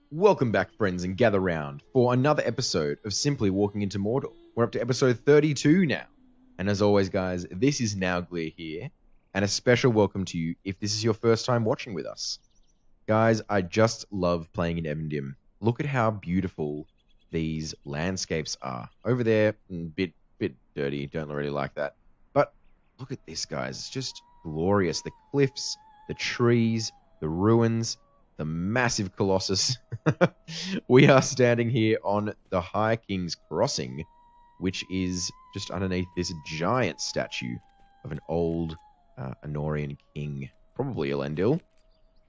Welcome back, friends, and gather round for another episode of Simply Walking into Mordor. We're up to episode 32 now. And as always, guys, this is Nauglir here, and a special welcome to you if this is your first time watching with us. Guys, I just love playing in Evendim. Look at how beautiful these landscapes are. Over there, bit dirty, don't really like that. But look at this, guys. It's just glorious. The cliffs, the trees, the ruins, the massive Colossus. We are standing here on the High King's Crossing, which is just underneath this giant statue of an old Anorian king. Probably Elendil.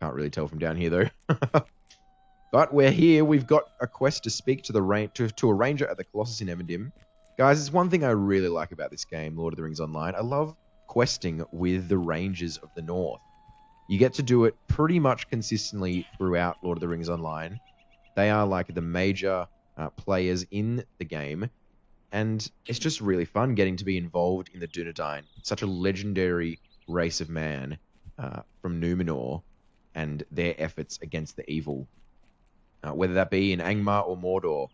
Can't really tell from down here, though. But we're here. We've got a quest to speak to a ranger at the Colossus in Evendim. Guys, it's one thing I really like about this game, Lord of the Rings Online. I love questing with the rangers of the North. You get to do it pretty much consistently throughout Lord of the Rings Online. They are like the major players in the game. And it's just really fun getting to be involved in the Dunedain, such a legendary race of man from Numenor, and their efforts against the evil. Whether that be in Angmar or Mordor,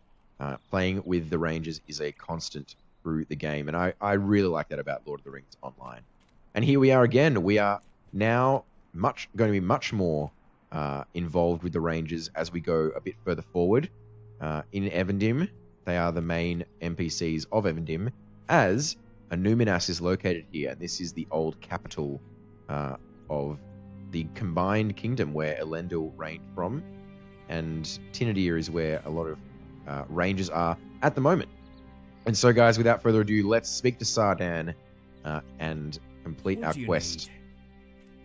playing with the Rangers is a constant through the game. And I really like that about Lord of the Rings Online. And here we are again. We are now going to be much more involved with the Rangers as we go a bit further forward. In Evendim, they are the main NPCs of Evendim, as Numinas is located here. And this is the old capital of the combined kingdom where Elendil reigned from. And Tinadir is where a lot of rangers are at the moment. And so, guys, without further ado, let's speak to Sardan and complete our quest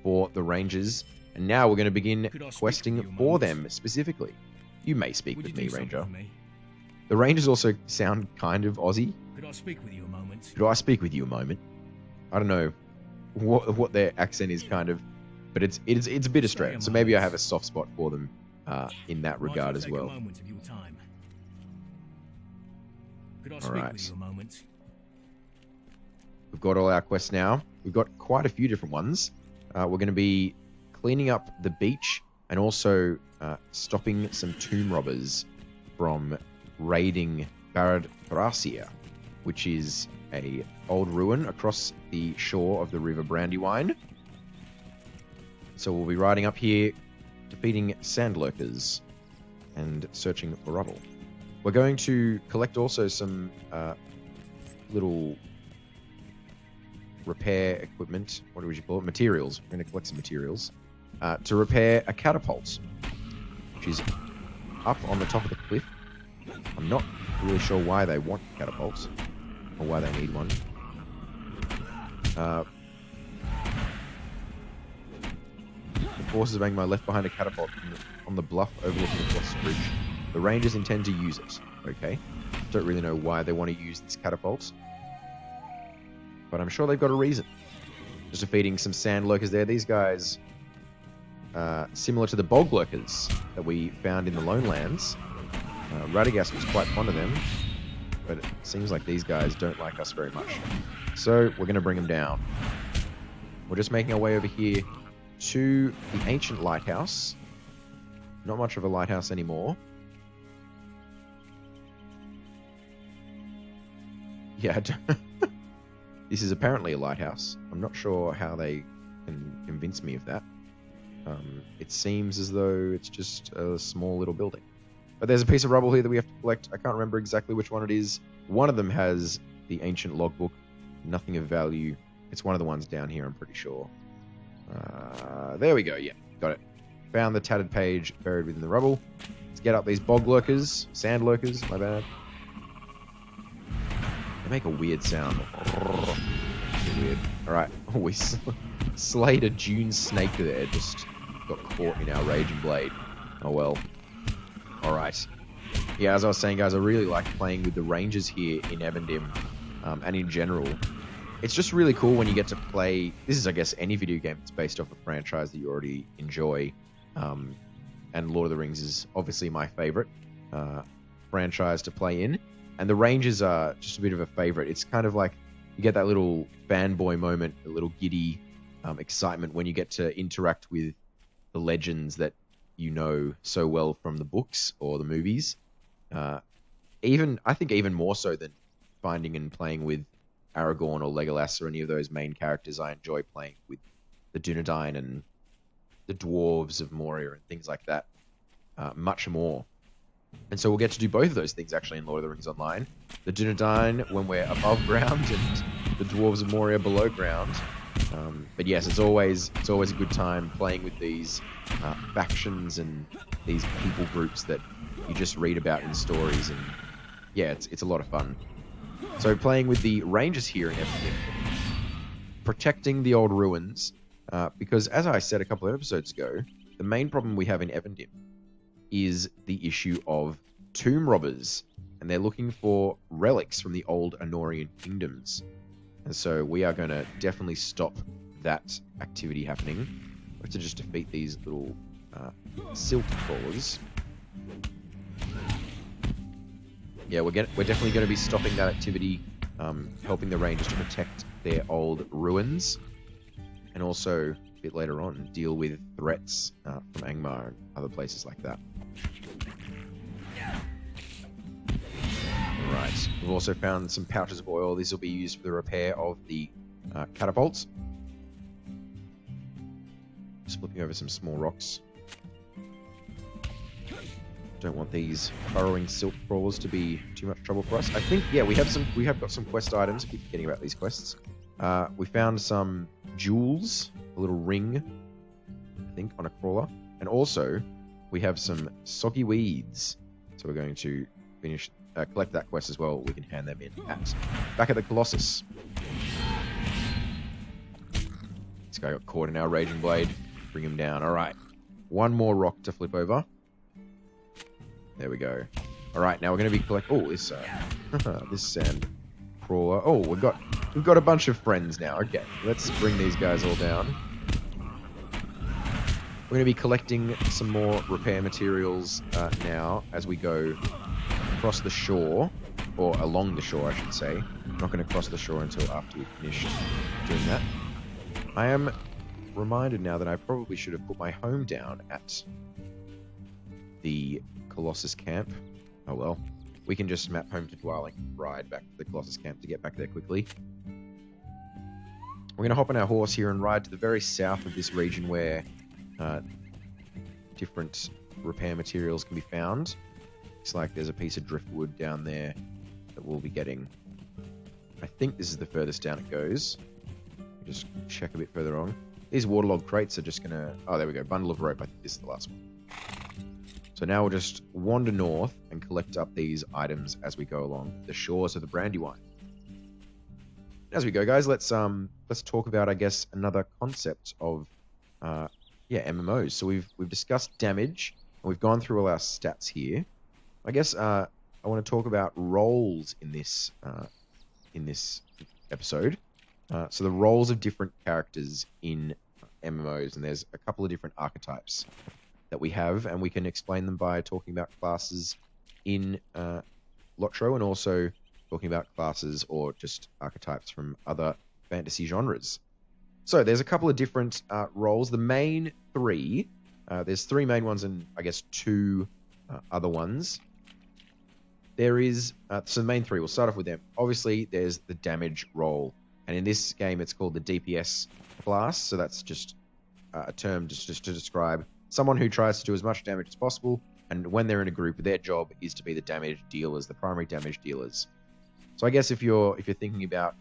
for the rangers. And now we're going to begin questing for them specifically. You may speak with me, Ranger. The Rangers also sound kind of Aussie. Could I speak with you a moment? Could I speak with you a moment? I don't know what their accent is, kind of, but it's a bit Australian. So maybe I have a soft spot for them in that regard as well. All right. We've got all our quests now. We've got quite a few different ones. We're going to be cleaning up the beach and also stopping some tomb robbers from raiding Barad Tharsir, which is a old ruin across the shore of the River Brandywine. So we'll be riding up here, defeating sandlurkers and searching for rubble. We're going to collect also some little repair equipment. What would you call it? Materials. We're going to collect some materials to repair a catapult, which is up on the top of the cliff. I'm not really sure why they want catapults or why they need one. The forces of Angmar left behind a catapult on the bluff overlooking the Colossus Bridge. The Rangers intend to use it. Okay. Don't really know why they want to use this catapult, but I'm sure they've got a reason. Just defeating some sand lurkers there. These guys, similar to the bog lurkers that we found in the Lone Lands. Radagast was quite fond of them, but it seems like these guys don't like us very much. So we're going to bring them down. We're just making our way over here to the ancient lighthouse. Not much of a lighthouse anymore. Yeah, this is apparently a lighthouse. I'm not sure how they can convince me of that. It seems as though it's just a small little building. But there's a piece of rubble here that we have to collect. I can't remember exactly which one it is. One of them has the ancient logbook. Nothing of value. It's one of the ones down here, I'm pretty sure. There we go. Yeah, got it. Found the tattered page buried within the rubble. Let's get up these bog lurkers. Sand lurkers, my bad. They make a weird sound. Weird. Alright. Oh, we slayed a dune snake there. Just got caught in our raging blade. Oh well. Alright. Yeah, as I was saying, guys, I really like playing with the Rangers here in Evendim, and in general. It's just really cool when you get to play... This is, I guess, any video game that's based off a franchise that you already enjoy. And Lord of the Rings is obviously my favorite franchise to play in. And the Rangers are just a bit of a favorite. It's kind of like you get that little fanboy moment, a little giddy excitement when you get to interact with the legends that you know so well from the books or the movies. I think even more so than finding and playing with Aragorn or Legolas or any of those main characters. I enjoy playing with the Dunedain and the dwarves of Moria and things like that much more. And so we'll get to do both of those things actually in Lord of the Rings Online. The Dunedain when we're above ground and the dwarves of Moria below ground. But yes, it's always a good time playing with these factions and these people groups that you just read about in stories, and yeah, it's a lot of fun. So playing with the Rangers here in Evendim, protecting the old ruins, because as I said a couple of episodes ago, the main problem we have in Evendim is the issue of tomb robbers, and they're looking for relics from the old Anorian kingdoms. And so we are going to definitely stop that activity happening. We have to just defeat these little silt crawlers. Yeah, we're definitely going to be stopping that activity, helping the Rangers to protect their old ruins, and also a bit later on deal with threats from Angmar and other places like that. Right, we've also found some pouches of oil. These will be used for the repair of the catapults. Just flipping over some small rocks. Don't want these burrowing silt crawlers to be too much trouble for us. I think, yeah, we have got some quest items. I keep forgetting about these quests. We found some jewels, a little ring, I think, on a crawler, and also we have some soggy weeds. So we're going to collect that quest as well. We can hand them in back at the Colossus. This guy got caught in our Raging Blade. Bring him down. All right, one more rock to flip over. There we go. All right, now we're going to be collecting. Oh, this this sand crawler. Oh, we've got a bunch of friends now. Okay, let's bring these guys all down. We're going to be collecting some more repair materials now as we go across the shore, or along the shore, I should say. I'm not going to cross the shore until after we've finished doing that. I am reminded now that I probably should have put my home down at the Colossus camp. Oh well. We can just map home to Dwelling and ride back to the Colossus camp to get back there quickly. We're going to hop on our horse here and ride to the very south of this region where different repair materials can be found. Looks like there's a piece of driftwood down there that we'll be getting. I think this is the furthest down it goes. Just check a bit further on. These waterlogged crates are just going to... Oh, there we go. Bundle of rope. I think this is the last one. So now we'll just wander north and collect up these items as we go along the shores of the Brandywine. As we go, guys, let's talk about, I guess, another concept of MMOs. So we've discussed damage, and we've gone through all our stats here. I guess I want to talk about roles in this episode. So the roles of different characters in MMOs, and there's a couple of different archetypes that we have, and we can explain them by talking about classes in LotRO, and also talking about classes or just archetypes from other fantasy genres. So there's a couple of different roles. The main three, there's three main ones and I guess two other ones. There is, so the main three, we'll start off with them. Obviously, there's the damage role, and in this game it's called the DPS class, so that's just a term just to describe someone who tries to do as much damage as possible, and when they're in a group, their job is to be the damage dealers, the primary damage dealers. So I guess if you're thinking about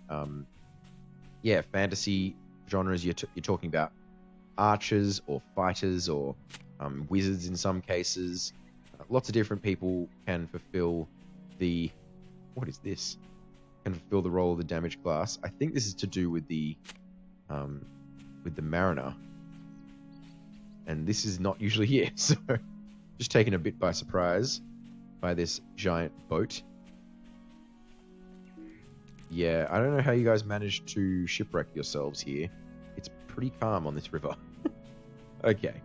fantasy genres, you're talking about archers or fighters or wizards in some cases. Lots of different people can fulfill the... What is this? Can fulfill the role of the damage class. I think this is to do with the mariner. And this is not usually here, so just taken a bit by surprise by this giant boat. Yeah, I don't know how you guys managed to shipwreck yourselves here. It's pretty calm on this river. Okay.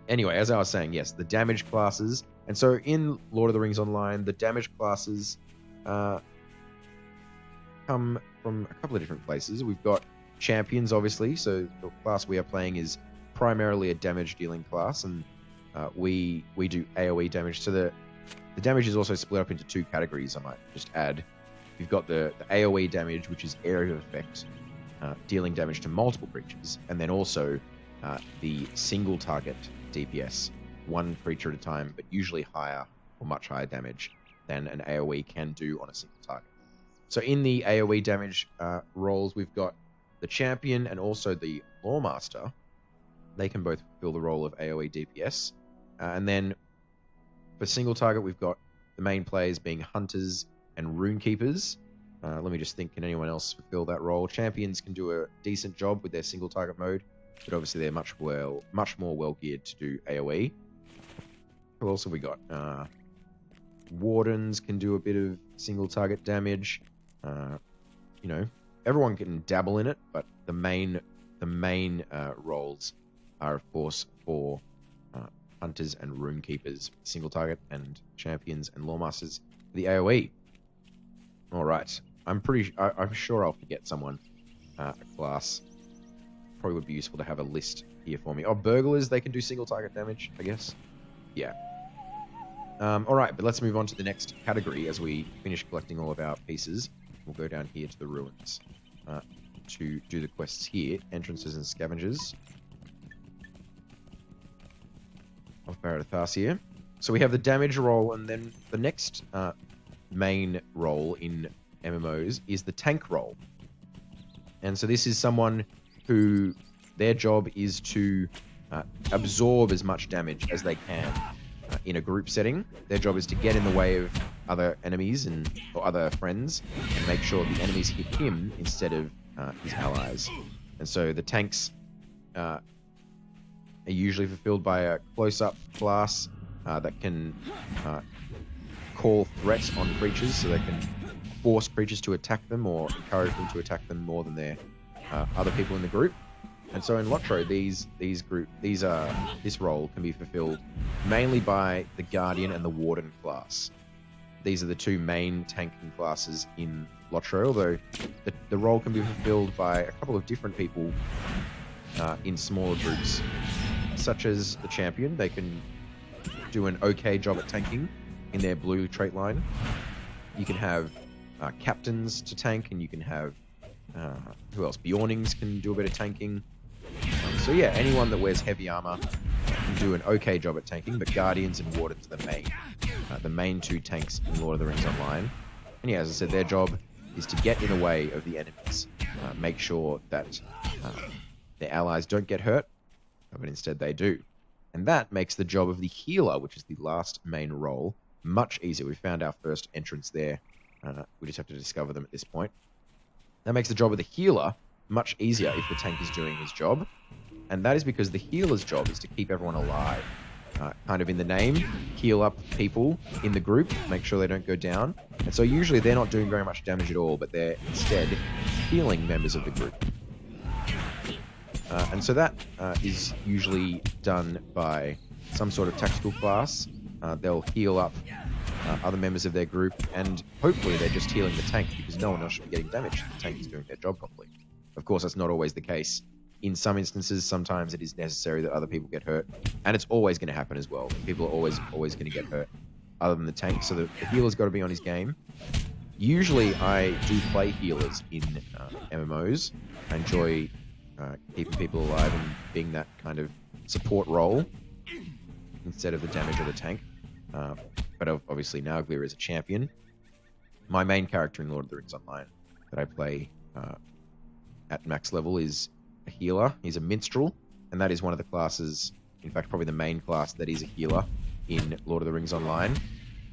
Anyway, as I was saying, yes, the damage classes. And so in Lord of the Rings Online, the damage classes come from a couple of different places. We've got champions, obviously. So the class we are playing is primarily a damage dealing class, and we do AoE damage. So the damage is also split up into two categories, I might just add. You've got the AoE damage, which is area of effect, dealing damage to multiple creatures, and then also the single target DPS, one creature at a time, but usually higher or much higher damage than an AoE can do on a single target. So in the AoE damage roles, we've got the champion and also the lawmaster. They can both fill the role of AoE DPS. And then for single target, we've got the main players being hunters and runekeepers. Let me just think, can anyone else fulfill that role? Champions can do a decent job with their single target mode, but obviously they're much more well geared to do AoE. Who else have we got? Wardens can do a bit of single target damage. You know, everyone can dabble in it, but the main roles are, of course, for hunters and runekeepers, single target, and champions and lawmasters for the AoE. All right, I'm sure I'll forget someone. A class probably would be useful to have a list here for me. Oh, burglars, they can do single target damage, I guess. Yeah. All right, but let's move on to the next category as we finish collecting all of our pieces. We'll go down here to the ruins to do the quests here. Entrances and scavengers of Barad Tharsir. So we have the damage role, and then the next main role in MMOs is the tank role. And so this is someone who their job is to absorb as much damage as they can in a group setting. Their job is to get in the way of other enemies or other friends and make sure the enemies hit him instead of his allies. And so the tanks are usually fulfilled by a close-up class that can call threats on creatures, so they can force creatures to attack them or encourage them to attack them more than their other people in the group. And so in LotRO, this role can be fulfilled mainly by the Guardian and the Warden class. These are the two main tanking classes in LotRO, although the role can be fulfilled by a couple of different people in smaller groups, such as the Champion. They can do an okay job at tanking in their blue trait line. You can have captains to tank, and you can have who else? Bjornings can do a bit of tanking. So yeah, anyone that wears heavy armor can do an okay job at tanking, but Guardians and Wardens are the main two tanks in Lord of the Rings Online. And yeah, as I said, their job is to get in the way of the enemies, make sure that their allies don't get hurt, but instead they do. And that makes the job of the healer, which is the last main role, much easier. We found our first entrance there. We just have to discover them at this point. That makes the job of the healer much easier if the tank is doing his job. And that is because the healer's job is to keep everyone alive. Kind of in the name, heal up people in the group, make sure they don't go down. And so usually they're not doing very much damage at all, but they're instead healing members of the group. And so that is usually done by some sort of tactical class. They'll heal up other members of their group, and hopefully they're just healing the tank because no one else should be getting damaged. The tank is doing their job properly. Of course, that's not always the case. In some instances, sometimes it is necessary that other people get hurt, and it's always going to happen as well. People are always going to get hurt, other than the tank. So the healer's got to be on his game. Usually, I do play healers in MMOs. I enjoy keeping people alive and being that kind of support role instead of the damage or the tank. But obviously, Nauglir is a champion. My main character in Lord of the Rings Online that I play at max level is a healer. He's a minstrel, and that is one of the classes, in fact, probably the main class that is a healer in Lord of the Rings Online.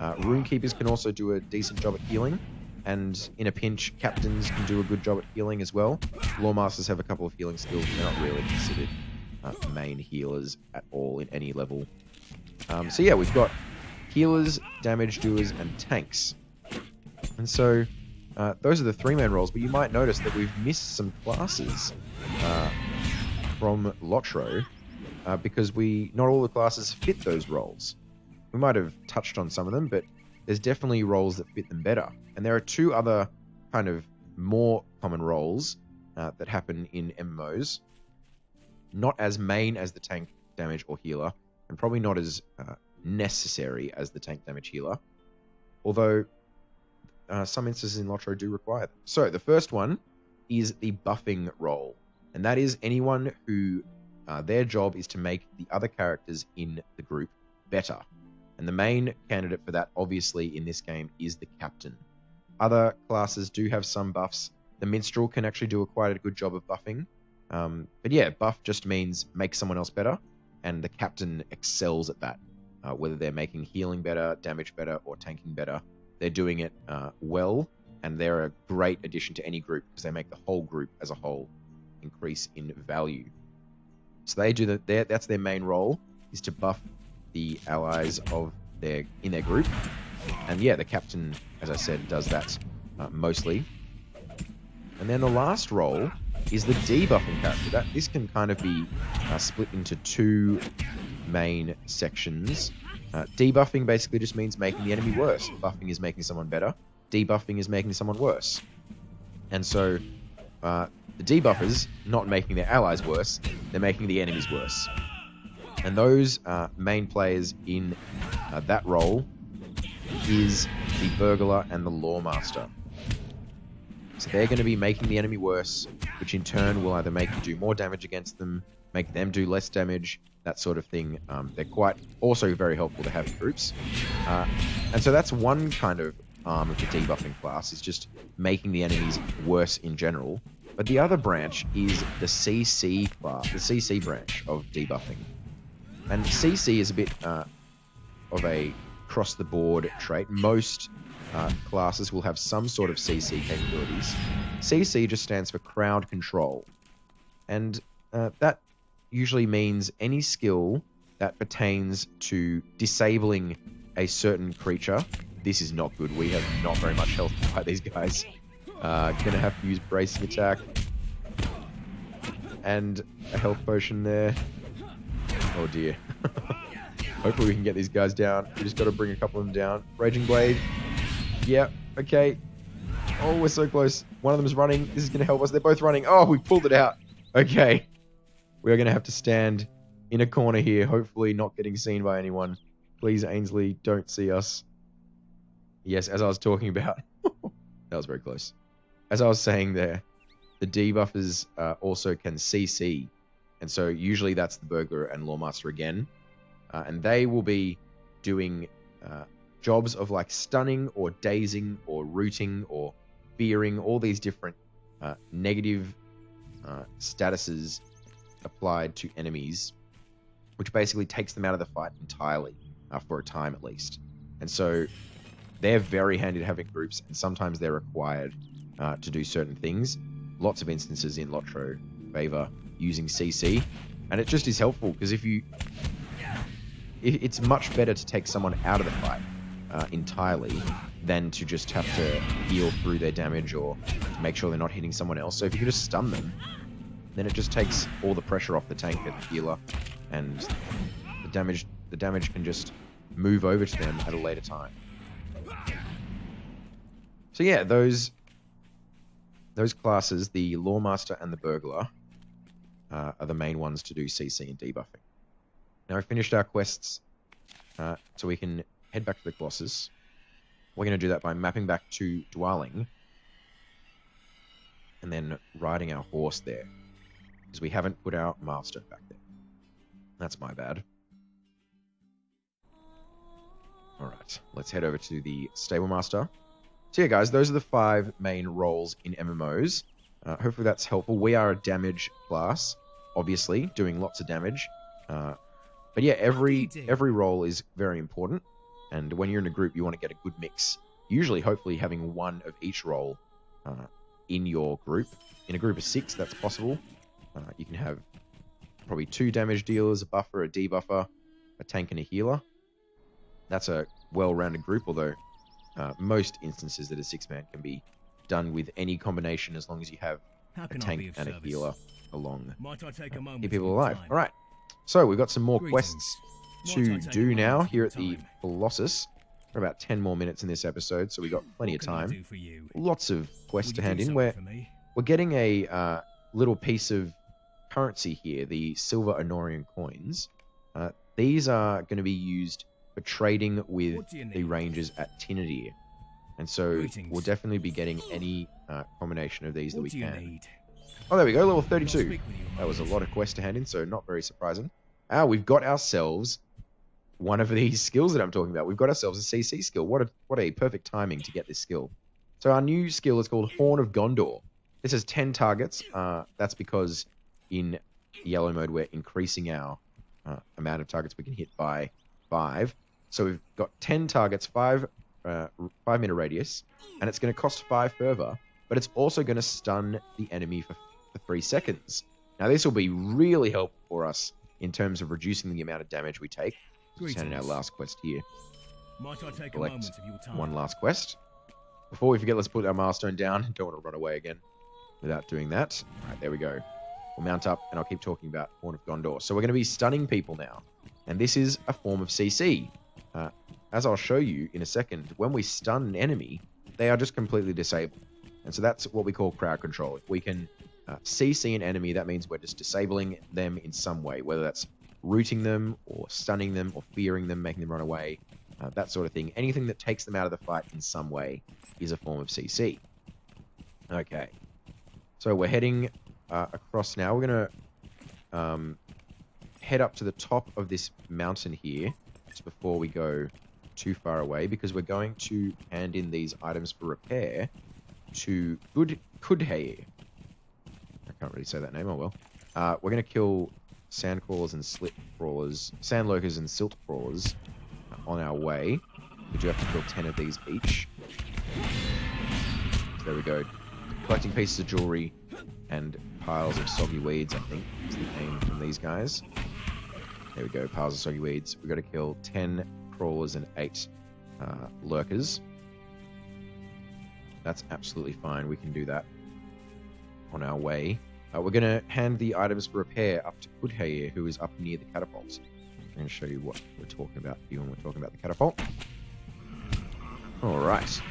Runekeepers can also do a decent job at healing, and in a pinch, captains can do a good job at healing as well. Lawmasters have a couple of healing skills, but they're not really considered main healers at all in any level. So yeah, we've got healers, damage doers, and tanks. And so those are the three-man roles, but you might notice that we've missed some classes from LotRO because not all the classes fit those roles. We might have touched on some of them, but there's definitely roles that fit them better. And there are two other kind of more common roles that happen in MMOs, not as main as the tank, damage, or healer, and probably not as necessary as the tank damage healer, although some instances in LotRO do require them. So the first one is the buffing role, and that is anyone who their job is to make the other characters in the group better. And the main candidate for that, obviously, in this game is the captain. Other classes do have some buffs. The minstrel can actually do quite a good job of buffing. But yeah, buff just means make someone else better, and the captain excels at that. Whether they're making healing better, damage better, or tanking better, they're doing it well, and they're a great addition to any group because they make the whole group as a whole increase in value. So they do that's their main role, is to buff the allies of in their group. And yeah, the captain, as I said, does that mostly. And then the last role is the debuffing character. This can kind of be split into two main sections. Debuffing basically just means making the enemy worse. Buffing is making someone better. Debuffing is making someone worse. And so the debuffers, not making their allies worse, they're making the enemies worse. And those main players in that role is the burglar and the lawmaster. So they're going to be making the enemy worse, which in turn will either make you do more damage against them, make them do less damage, that sort of thing. They're quite also very helpful to have in groups. And so that's one kind of arm of the debuffing class, is just making the enemies worse in general. But the other branch is the CC class, the CC branch of debuffing. And CC is a bit of a across-the-board trait. Most classes will have some sort of CC capabilities. CC just stands for crowd control. And that usually means any skill that pertains to disabling a certain creature. This is not good. We have not very much health to fight these guys. Gonna have to use bracing attack. And a health potion there. Oh dear. Hopefully we can get these guys down. We just got to bring a couple of them down. Raging Blade. Yeah, okay. Oh, we're so close. One of them is running. This is going to help us. They're both running. Oh, we pulled it out. Okay. We're going to have to stand in a corner here, hopefully not getting seen by anyone. Please, Ainsley, don't see us. Yes, as I was talking about. That was very close. As I was saying there, the debuffers also can CC. And so usually that's the burglar and lawmaster again. And they will be doing jobs of like stunning or dazing or rooting or fearing, all these different negative statuses applied to enemies, which basically takes them out of the fight entirely, for a time at least. And so they're very handy to have in groups, and sometimes they're required to do certain things. Lots of instances in LotRO favor using CC, and it just is helpful because it's much better to take someone out of the fight entirely than to just have to heal through their damage or to make sure they're not hitting someone else. So if you can just stun them, then it just takes all the pressure off the tank and the healer, and the damage can just move over to them at a later time. So yeah, those classes, the lawmaster and the burglar, are the main ones to do CC and debuffing. Now we've finished our quests, so we can head back to the Colossus. We're going to do that by mapping back to Dwelling, and then riding our horse there, because we haven't put our milestone back there. That's my bad. Alright, let's head over to the Stable Master. So yeah guys, those are the 5 main roles in MMOs. Hopefully that's helpful. We are a damage class, obviously, doing lots of damage. But yeah, every role is very important, and when you're in a group, you want to get a good mix. Usually, hopefully, having one of each role in your group. In a group of 6, that's possible. You can have probably 2 damage dealers, a buffer, a debuffer, a tank, and a healer. That's a well-rounded group, although most instances that a 6-man can be done with any combination as long as you have a tank and a healer along. Keep people alive. All right. So we've got some more quests to do now here at the Colossus. For about 10 more minutes in this episode, so we've got plenty of time. Lots of quests to hand in. We're getting a little piece of currency here, the silver Honorian coins. these are going to be used for trading with the rangers at Tinadir. And so we'll definitely be getting any combination of these that we can. Oh, there we go, level 32. That was a lot of quests to hand in, so not very surprising. We've got ourselves one of these skills that I'm talking about. We've got ourselves a CC skill. What a perfect timing to get this skill. So our new skill is called Horn of Gondor. This has 10 targets. That's because in yellow mode we're increasing our amount of targets we can hit by 5. So we've got 10 targets, 5-meter radius, and it's going to cost 5 fervor, but it's also going to stun the enemy for 3 seconds. Now this will be really helpful for us in terms of reducing the amount of damage we take. Just handing our last quest here. Might I take Collect a moment of your time? one last quest. Before we forget, let's put our milestone down. Don't want to run away again without doing that. All right, there we go. We'll mount up, and I'll keep talking about Horn of Gondor. So we're going to be stunning people now, and this is a form of CC. As I'll show you in a second, when we stun an enemy, they are just completely disabled. And so that's what we call crowd control. If we can CC an enemy, that means we're just disabling them in some way, whether that's rooting them or stunning them or fearing them, making them run away, that sort of thing. Anything that takes them out of the fight in some way is a form of CC. Okay, so we're heading across now. We're going to head up to the top of this mountain here just before we go too far away, because we're going to hand in these items for repair to Kudheir. I can't really say that name, oh well. We're going to kill sand crawlers and slit crawlers, sand lurkers and silt crawlers on our way. We do have to kill 10 of these each. So there we go. Collecting pieces of jewelry and piles of soggy weeds, I think, is the aim from these guys. There we go, piles of soggy weeds. We've got to kill 10 crawlers and 8 lurkers. That's absolutely fine. We can do that on our way. We're going to hand the items for repair up to Kudheir, who is up near the catapult. I'm going to show you what we're talking about here when we're talking about the catapult. All right.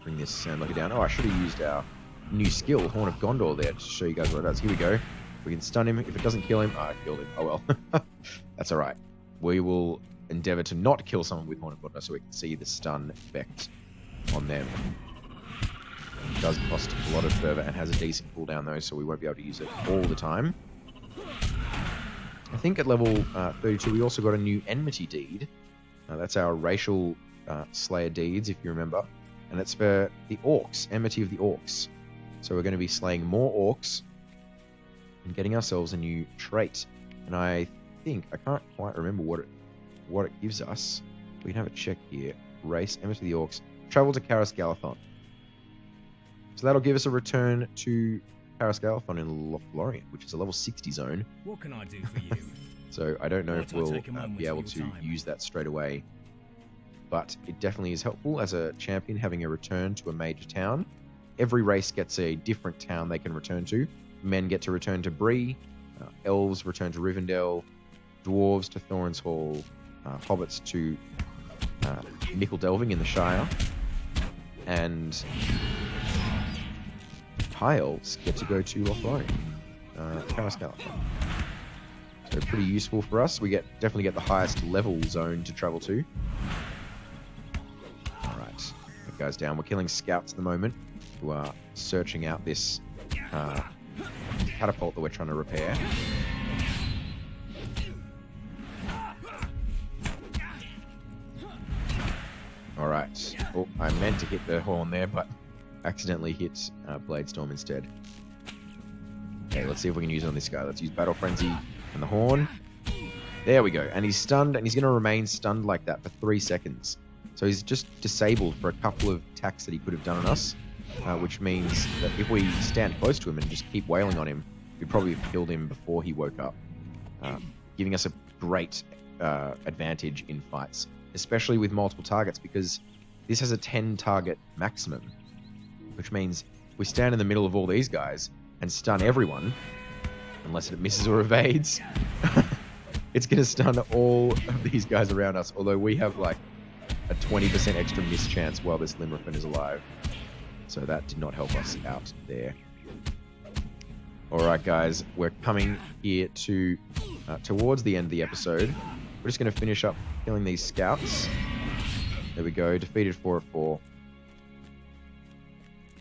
Bring this sand lurker down. Oh, I should have used our new skill, Horn of Gondor, there to show you guys what it does. Here we go. We can stun him. If it doesn't kill him, I killed him. Oh well. That's all right. We will endeavor to not kill someone with Horn of Gondor so we can see the stun effect on them. It does cost a lot of fervor and has a decent cooldown though, so we won't be able to use it all the time. I think at level 32 we also got a new enmity deed. That's our racial slayer deeds, if you remember. And it's for the orcs, enmity of the orcs. So we're going to be slaying more orcs and getting ourselves a new trait. And I think, I can't quite remember what it gives us. We can have a check here. Race, enmity of the orcs. Travel to Caras Galadhon. So that'll give us a return to Caras Galadhon in Lothlorien, which is a level 60 zone. What can I do for you? So I don't know if we'll be able to use that straight away. But it definitely is helpful as a champion having a return to a major town. Every race gets a different town they can return to. Men get to return to Bree, elves return to Rivendell, dwarves to Thorin's Hall, hobbits to Nickel Delving in the Shire, and high elves get to go to Lothlorien, Caras Galadhon. So pretty useful for us. We definitely get the highest level zone to travel to. Alright, that goes down. We're killing scouts at the moment who are searching out this catapult that we're trying to repair. Alright. Oh, I meant to hit the horn there, but accidentally hit Bladestorm instead. Okay, let's see if we can use it on this guy. Let's use Battle Frenzy and the horn. There we go. And he's stunned, and he's going to remain stunned like that for 3 seconds. So he's just disabled for a couple of attacks that he could have done on us, which means that if we stand close to him and just keep wailing on him, we'd probably have killed him before he woke up, giving us a great advantage in fights, especially with multiple targets, because this has a 10 target maximum, which means we stand in the middle of all these guys and stun everyone, unless it misses or evades. It's going to stun all of these guys around us, although we have like a 20% extra miss chance while this Limeriffin is alive. So that did not help us out there. Alright guys, we're coming here to towards the end of the episode. We're just going to finish up killing these scouts. There we go, defeated 4 of 4.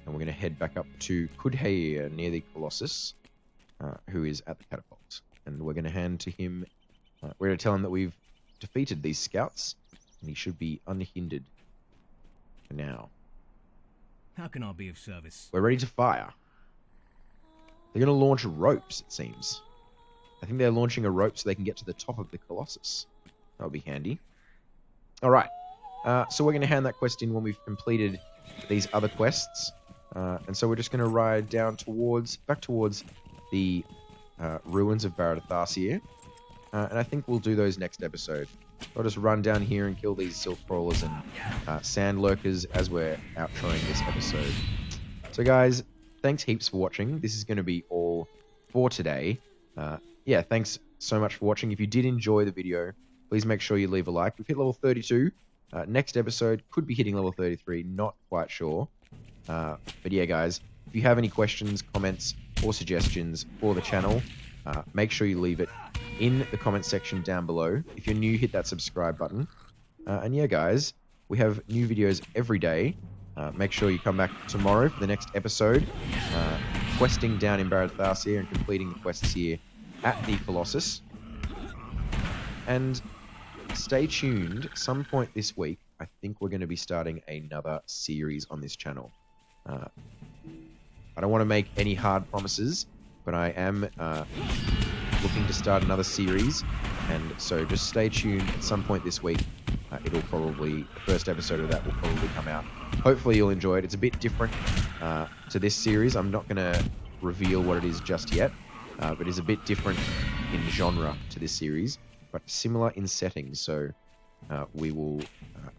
And we're going to head back up to Kudheir near the Colossus, who is at the catapult. And we're going to hand to him, we're going to tell him that we've defeated these scouts, and he should be unhindered for now. How can I be of service? We're ready to fire. They're going to launch ropes, it seems. I think they're launching a rope so they can get to the top of the Colossus. That'll be handy. Alright, so we're going to hand that quest in when we've completed these other quests. And so we're just going to ride down back towards the ruins of Barad Tharsir. And I think we'll do those next episode. I'll just run down here and kill these Silk Crawlers and Sand Lurkers as we're outroing this episode. So guys, thanks heaps for watching. This is going to be all for today. Yeah, thanks so much for watching. If you did enjoy the video, please make sure you leave a like. We've hit level 32. Next episode could be hitting level 33, not quite sure. But yeah, guys, if you have any questions, comments, or suggestions for the channel, make sure you leave it in the comment section down below. If you're new, hit that subscribe button. And yeah, guys, we have new videos every day. Make sure you come back tomorrow for the next episode, questing down in Barad Tharsir and completing the quests here at the Colossus. And stay tuned. Some point this week, I think we're going to be starting another series on this channel. I don't want to make any hard promises, but I am looking to start another series, and so just stay tuned. At some point this week, the first episode of that will probably come out. Hopefully you'll enjoy it. It's a bit different to this series. I'm not going to reveal what it is just yet, but it's a bit different in genre to this series, but similar in settings, so we will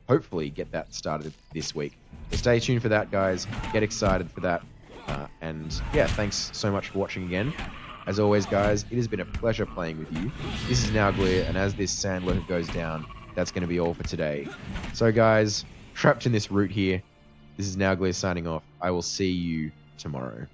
hopefully get that started this week. So stay tuned for that, guys. Get excited for that. And yeah, thanks so much for watching again. As always, guys, it has been a pleasure playing with you. This is Nauglir, and as this sand lurker goes down, that's going to be all for today. So guys, trapped in this route here, this is Nauglir signing off. I will see you tomorrow.